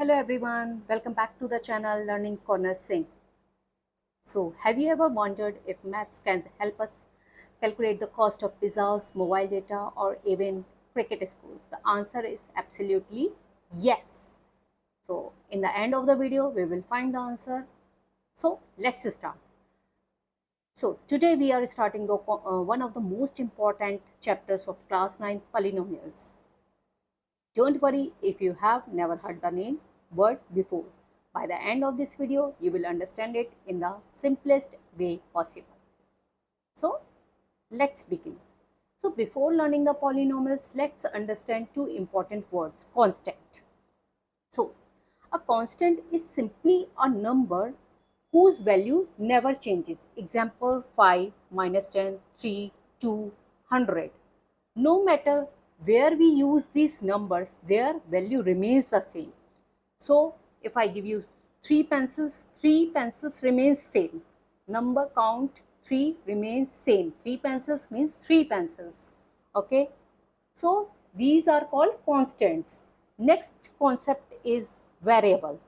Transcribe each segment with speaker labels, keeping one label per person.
Speaker 1: Hello everyone, welcome back to the channel Learning Corner Sing. So, have you ever wondered if maths can help us calculate the cost of pizzas, mobile data, or even cricket scores? The answer is absolutely yes. So, in the end of the video, we will find the answer. So, let's start. So, today we are starting one of the most important chapters of class 9 polynomials. Don't worry if you have never heard the word before. By the end of this video, you will understand it in the simplest way possible. So, let's begin. So, before learning the polynomials, let's understand two important words, constant. So, a constant is simply a number whose value never changes. Example 5, minus 10, 3, 2, 100. No matter where we use these numbers, their value remains the same. So, if I give you 3 pencils remains same. Number count 3 remains same. 3 pencils means 3 pencils. Okay. So, these are called constants. Next concept is variable.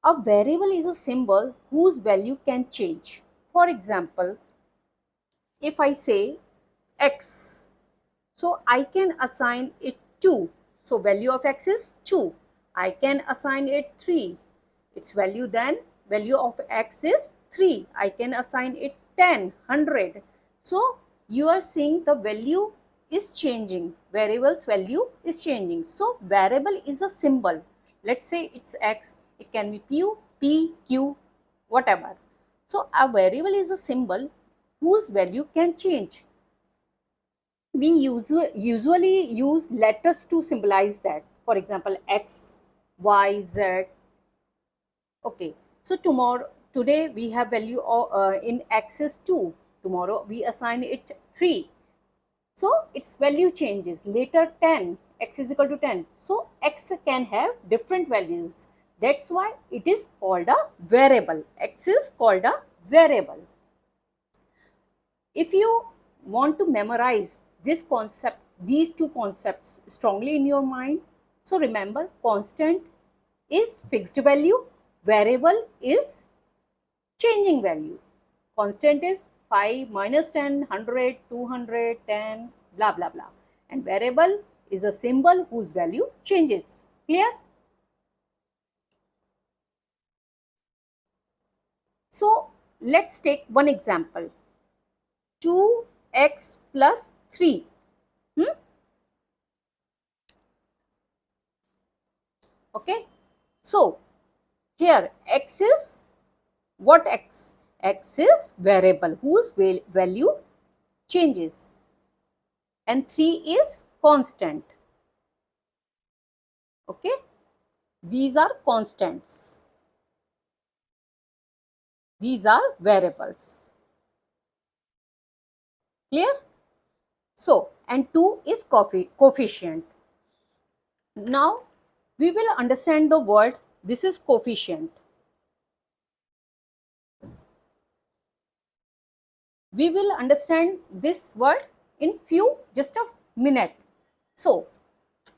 Speaker 1: A variable is a symbol whose value can change. For example, if I say x, so I can assign it 2. So value of x is 2. I can assign it 3. Its value of x is 3. I can assign it 10, 100. So you are seeing the value is changing. Variable's value is changing. So variable is a symbol. Let's say it's x. It can be p, q, whatever. So a variable is a symbol whose value can change. We usually use letters to symbolize that. For example, x, y, z. Okay, so today we have value in x is 2. Tomorrow we assign it 3. So its value changes. Later 10, x is equal to 10. So x can have different values. That's why it is called a variable. X is called a variable. If you want to memorize these two concepts strongly in your mind, so remember, constant is fixed value, variable is changing value. Constant is 5, minus 10, 100, 200, 10, blah blah blah, and variable is a symbol whose value changes. Clear? So let's take one example. 2x plus 3. Okay, so here x is what? X is variable whose value changes, and 3 is constant. Okay, these are constants, these are variables. Clear? So, and 2 is coefficient. Now we will understand the word. This is coefficient. We will understand this word in just a minute. So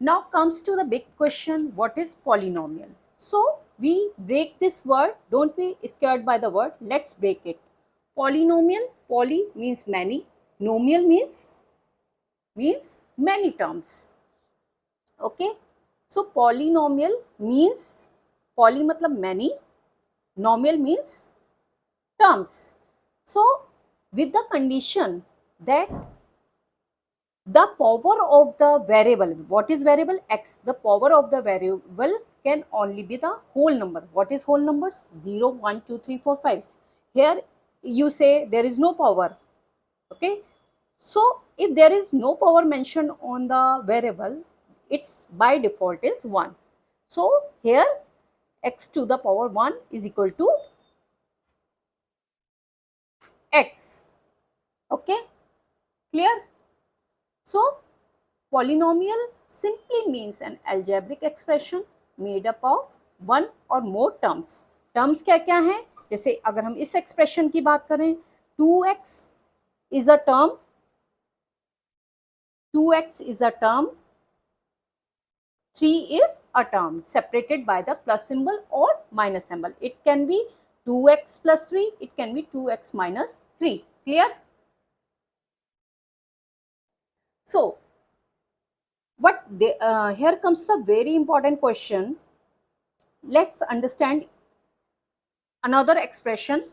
Speaker 1: now comes to the big question, what is polynomial? So we break this word. Don't be scared by the word. Let's break it. Polynomial, poly means many, nomial means many terms. Okay, so polynomial means, poly matlab many, nomial means terms. So with the condition that the power of the variable, what is variable? X. The power of the variable can only be the whole number. What is whole numbers? 0, 1, 2, 3, 4, 5. Here you say there is no power. Okay, so if there is no power mentioned on the variable, its by default is 1. So here x to the power 1 is equal to x. Okay, clear? So polynomial simply means an algebraic expression made up of one or more terms. Terms क्या क्या हैं? जैसे अगर हम इस expression की बात करें, 2x is a term, 3 is a term separated by the plus symbol or minus symbol. It can be 2x plus 3, it can be 2x minus 3. Clear? So, here comes the very important question. Let's understand another expression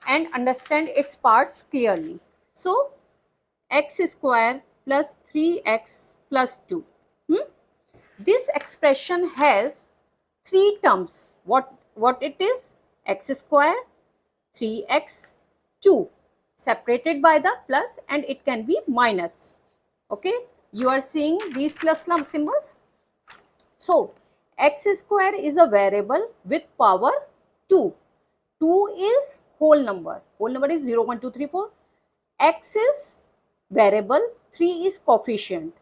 Speaker 1: and understand its parts clearly. So, x square plus 3x plus 2. This expression has three terms. What it is? X square, 3x, 2 separated by the plus, and it can be minus. Okay, you are seeing these plus symbols. So, x square is a variable with power 2. 2 is whole number. Whole number is 0, 1, 2, 3, 4. X is variable, 3 is coefficient,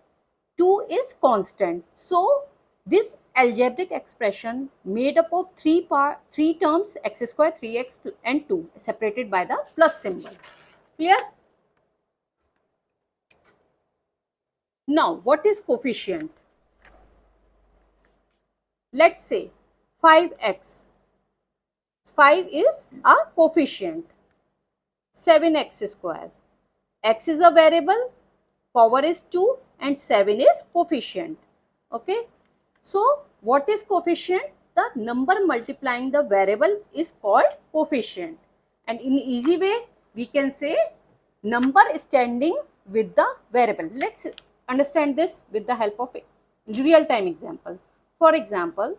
Speaker 1: 2 is constant. So, this algebraic expression made up of three terms, x square, 3x and 2 separated by the plus symbol. Clear? Now, what is coefficient? Let's say 5x. 5 is a coefficient. 7x square. X is a variable, power is 2 and 7 is coefficient. Okay. So, what is coefficient? The number multiplying the variable is called coefficient. And in easy way, we can say number standing with the variable. Let's understand this with the help of a real time example. For example,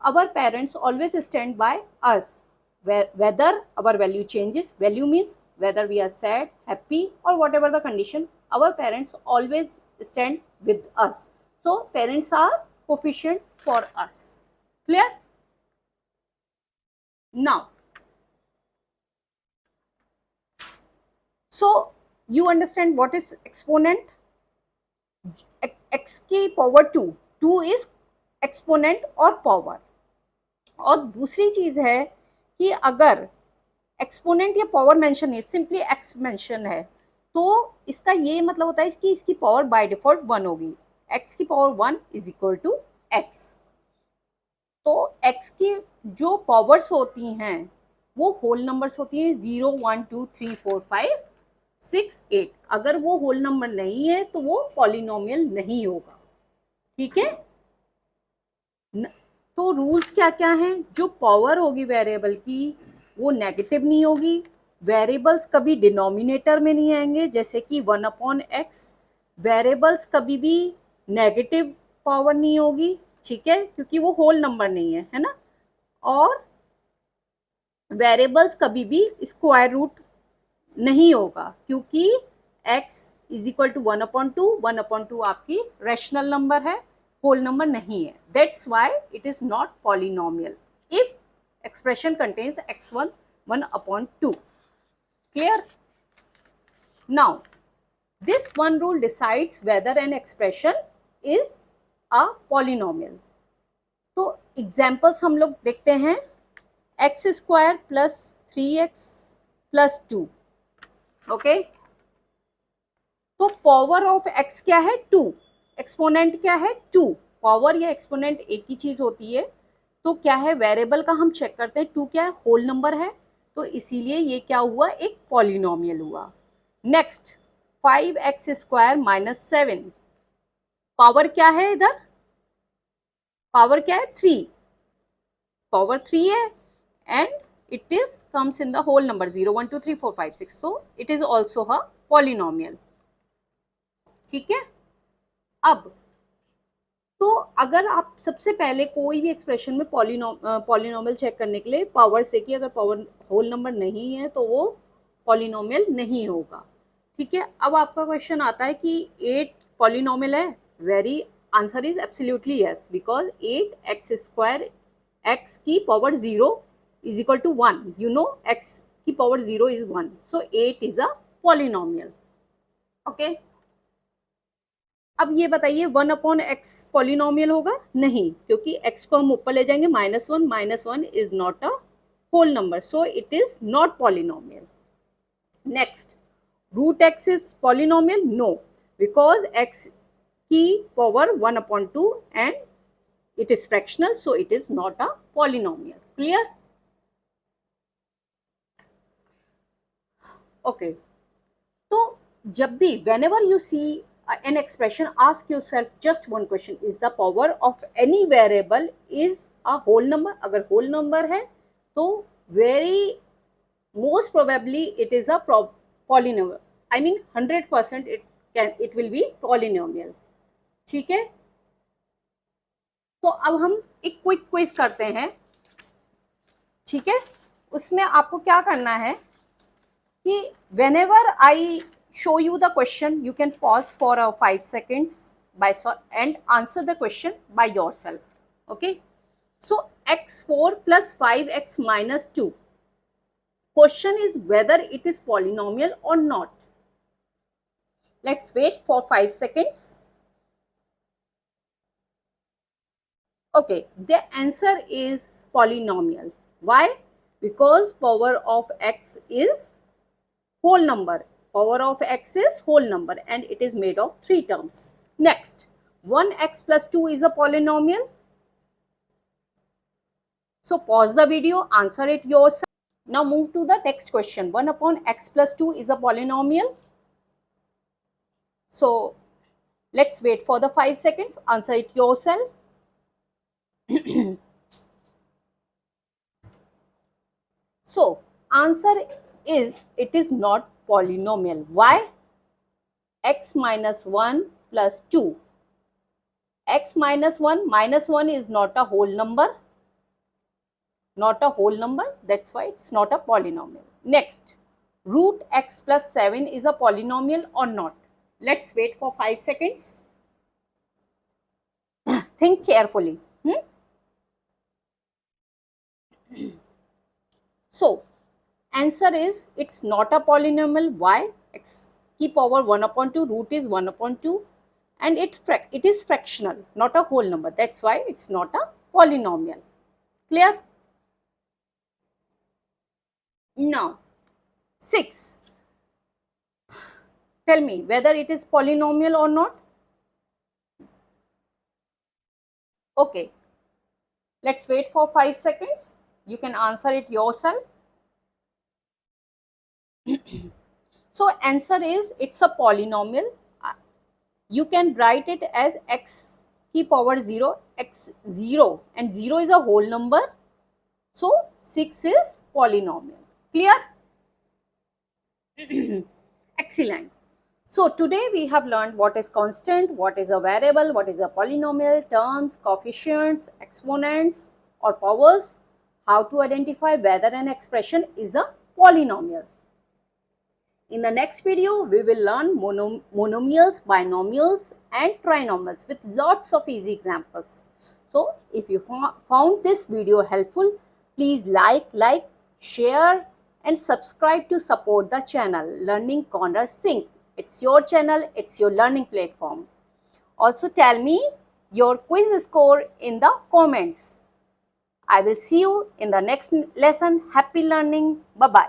Speaker 1: our parents always stand by us. Whether our value changes, value means whether we are sad, happy or whatever the condition, our parents always stand with us. So, parents are coefficient for us. Clear? Now, so you understand what is exponent? X की power 2. 2 is exponent और power. और दूसरी चीज है कि अगर exponent या power mention है, सिंपली एक्स मेंशन है, तो इसका ये मतलब होता है कि इसकी पावर बाय डिफॉल्ट 1 होगी. एक्स की power 1 is equal to X. तो एक्स की जो पावर्स होती हैं वो होल नंबर्स होती हैं 0, 1, 2, 3, 4, 5, 6, 8. अगर वो होल नंबर नहीं है तो वो पॉलिनोमियल नहीं होगा. ठीक है? तो रूल्स क्या क्या हैं? जो पावर होगी वेरिएबल की वो नेगेटिव नहीं होगी. वेरिएबल्स कभी डिनोमिनेटर में नहीं आएंगे, जैसे कि 1/x. वेरिएबल्स कभी भी नेगेटिव पावर नहीं होगी. ठीक है, क्योंकि वो होल नंबर नहीं है ना. और वेरिएबल्स कभी भी स्क्वायर रूट नहीं होगा, क्योंकि x इज इक्वल टू 1/2. 1/2 आपकी रैशनल नंबर है, होल नंबर नहीं है. That's why it is not polynomial if expression contains x1 1/2. Clear? Now, this one rule decides whether an expression is a polynomial. तो examples हम लोग देखते हैं. x square plus 3x plus 2. Okay? तो power of x क्या है? 2. Exponent क्या है? 2. पावर या एक्सपोनेंट एक ही चीज होती है. तो क्या है? वेरिएबल का हम चेक करते हैं. 2 क्या है? होल नंबर है, तो इसीलिए ये क्या हुआ? एक पॉलिनोमियल हुआ. Next, 5x square minus 7. Power क्या है? इधर पावर क्या है? 3. पावर 3 है and it is comes in the whole number 0, 1, 2, 3, 4, 5, 6. तो it is also a polynomial. ठीक है. अब तो अगर आप सबसे पहले कोई भी एक्सप्रेशन में पॉलिनोमियल चेक करने के लिए पावर से कि अगर पावर होल नंबर नहीं है तो वो पॉलिनोमियल नहीं होगा. ठीक है. अब आपका क्वेश्चन आता है कि 8 पॉलिनोमियल है. Very answer is absolutely yes, because 8x square, x की power 0 is equal to 1. You know x की power 0 is 1, so 8 is a polynomial. Okay. अब ये बताइए 1/x पॉलिनोमियल होगा? नहीं, क्योंकि x को हम ऊपर ले जाएंगे -1. -1 is not a whole number, so it is not polynomial. Next, root x is polynomial? No, because x key power 1 upon 2 and it is fractional, so it is not a polynomial. Clear? Okay. So, जब भी whenever you see an expression, ask yourself just one question: is the power of any variable is a whole number? अगर whole number है तो very most probably it is a polynomial. I mean 100% it will be polynomial. ठीक है? तो अब हम एक quick quiz करते हैं. ठीक है? उसमें आपको क्या करना है कि whenever I show you the question, you can pause for 5 seconds and answer the question by yourself. Okay? So x4 plus 5x minus 2. Question is whether it is polynomial or not. Let's wait for 5 seconds. Okay, the answer is polynomial. Why? Because power of x is whole number. Power of x is whole number and it is made of 3 terms. Next, 1x plus 2 is a polynomial. So pause the video, answer it yourself. Now move to the next question. 1 upon x plus 2 is a polynomial. So let's wait for the 5 seconds, answer it yourself. So answer is it is not polynomial. Why? X minus 1 plus 2. X minus 1 is not a whole number. Not a whole number, that's why it's not a polynomial. Next, root x plus 7 is a polynomial or not? Let's wait for 5 seconds. Think carefully. So, answer is it's not a polynomial. Why? X key power 1 upon 2, root is 1 upon 2 and it is fractional, not a whole number. That's why it's not a polynomial. Clear? Now, 6. Tell me whether it is polynomial or not. Okay. Let's wait for 5 seconds. You can answer it yourself. So answer is it's a polynomial. You can write it as x key power 0, x 0 and 0 is a whole number. So 6 is polynomial. Clear? Excellent. So today we have learned what is constant, what is a variable, what is a polynomial, terms, coefficients, exponents or powers, how to identify whether an expression is a polynomial. In the next video, we will learn monomials, binomials and trinomials with lots of easy examples. So if you found this video helpful, please like, share and subscribe to support the channel Learning Corner Sync. It's your channel, it's your learning platform. Also tell me your quiz score in the comments. I will see you in the next lesson. Happy learning. Bye-bye.